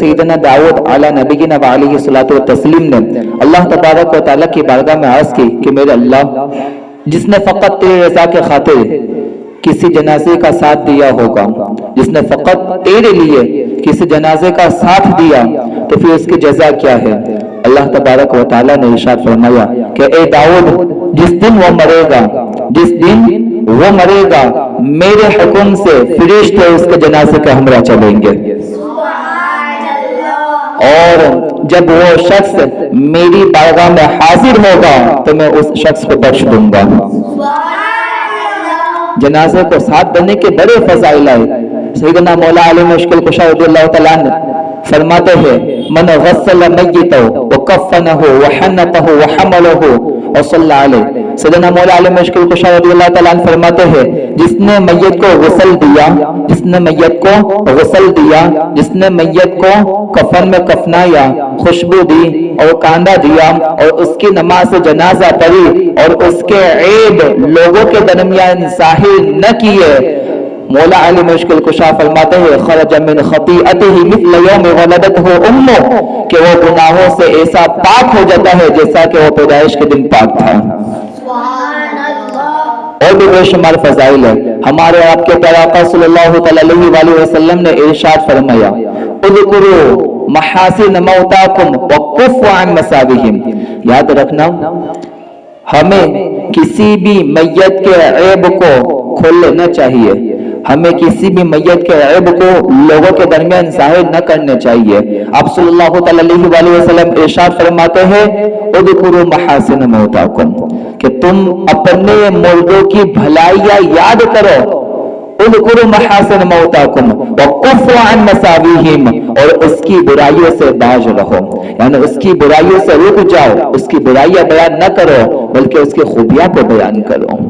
सैयदना दाऊद अला नबीना व अलैहि सलातो व तस्लीम ने अल्लाह तबारक व तआला की बारगाह में अर्ज की कि मेरे अल्लाह, जिसने फकत तेरी रजा के खातिर किसी जनाजे का साथ दिया होगा, जिसने फकत तेरे लिए किसी जनाजे का साथ दिया, तो फिर उसकी जजा क्या है? अल्लाह तबारक व तआला ने इरशाद फरमाया कि ए दाऊद, जिस दिन वो मरेगा, जिस दिन वो मरेगा, मेरे हुक्म से फरिश्ते उसके जनाजे के हमरा चलेंगे, और जब वो शख्स मेरी बारगाह में हाजिर होगा तो मैं उस शख्स को बख्श दूंगा। जनाजे को साथ देने के बड़े फजाइल है। सैयदना मौला अली मुश्किल कुशा रज़ियल्लाहु तआला अन्हु फरमाते हैं, मन गस्सल मय्यतहु व कफ़नहु व हनतहु व हमलहु व सल्ला अलैहि। सैयदना मौला अली मुश्किल कुशा रज़ियल्लाहु तआला अन्हु फरमाते हैं, जिसने मैयत को गुस्ल दिया, जिसने मैयत को गुस्ल दिया, जिसने मैयत को कफन में कफनाया, खुशबू दी और कांदा दिया और उसकी नमाज जनाजा पढ़ी और उसके ऐब लोगों के दरमियान जाहिर न किए, मौला अली मुश्किल कुशा फरमाते हैं, खरज मिन खतीअतिही मिस्ल यौम वलदतहु उम्मुहु, कि वो गुनाहों से ऐसा पाक हो जाता है जैसा कि वो पैदाइश के दिन पाक था। और भी बेशुमार फजाइल है। हमारे आपके प्यारे आका सल्लल्लाहु अलैहि वसल्लम ने इरशाद फरमाया, उज़कुरू महासिन मौताकुम व कुफ़्फ़ु अन मसाविहिम। याद रखना, हमें किसी भी मैयत के ऐब को खोल लेना चाहिए, हमें किसी भी मैयत के ऐब को लोगों के दरमियान जाहिर न करने चाहिए। आप सल्लल्लाहु अलैहि वसल्लम इरशाद फरमाते हैं, उज़कुरू महासिन मौताकुम, कि तुम अपने मुर्दों की भलाइयां याद करो, उज़कुरू महासिन मौताकुम व कुफ़्फ़ु अन मसाविहिम, और उसकी बुराइयों से बाज रहो, यानी उसकी बुराइयों से रुक जाओ, उसकी बुराइयां बयान न करो बल्कि उसकी खूबियां को बयान करो।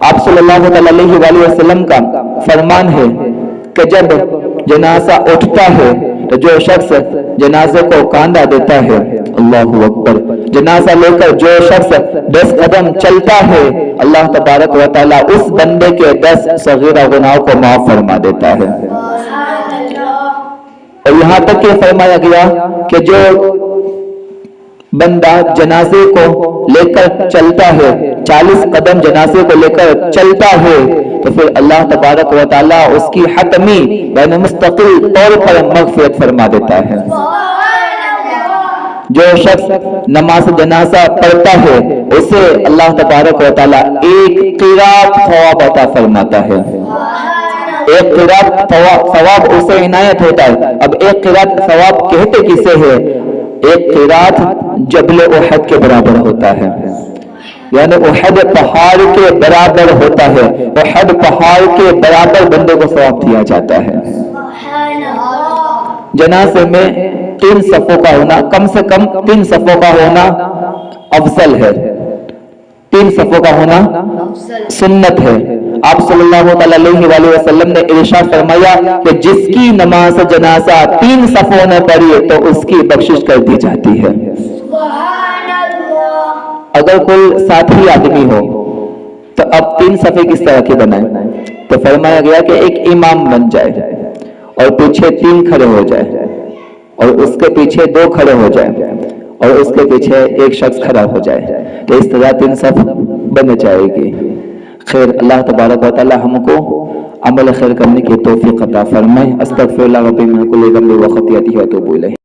आप सल्लल्लाहु अलैहि वसल्लम का फरमान है कि जब जनाजा उठता है तो जो शख्स जनाजे को कांधा देता है, अल्लाहु अकबर, जनाजा लेकर जो शख्स 10 कदम चलता है, अल्लाह तबारक व तआला उस बंदे के 10 सगीरा गुनाहों को माफ फरमा देता है। और यहाँ तक कि फरमाया गया कि जो बंदा जनाजे को लेकर चलता है, 40 कदम जनाजे को लेकर चलता है, तो फिर अल्लाह तबारक व तआला उसकी हतमी यानी मुस्तकिल तौर पर मग़फ़िरत फरमा देता है। जो शख्स नमाज जनाजा पढ़ता है उसे अल्लाह तबारक व तआला एक क़िरात सवाब अता फरमाता है। एक क़िरात सवाब उसे इनायत होता है। अब एक क़िरात सवाब कहते किसे है? एक क़िरात जबल उहद के बराबर होता है, यानी उहद पहाड़ के बराबर होता है। उहद पहाड़ के बराबर बंदे को सवाब दिया जाता है। जनाजे में 3 सफ़ों का होना, कम से कम 3 सफ़ों का होना अफजल है, 3 सफ़ों का होना सुन्नत है। आप सल्लल्लाहु अलैहि वसल्लम ने इरशाद फरमाया कि जिसकी नमाज जनाजा 3 सफ़ों ने पढ़ी तो उसकी बख्शिश कर दी जाती है। अगर कोई साथी आदमी हो तो अब 3 सफ़े किस तरह के बनाए? तो फरमाया गया कि एक इमाम बन जाए और पीछे 3 खड़े हो जाए और उसके पीछे 2 खड़े हो जाए और उसके पीछे एक शख्स खड़ा हो जाए, तो इस तरह 3 सफ़ बन जाएगी। खैर, अल्लाह तबारक व तआला हमको अमल खैर करने की तौफीक अता फरमाए। अस्तगफिरुल्लाह रब्बी मिन कुल्ली ज़ंबि व खतीअतिही व अतूबु इलैह।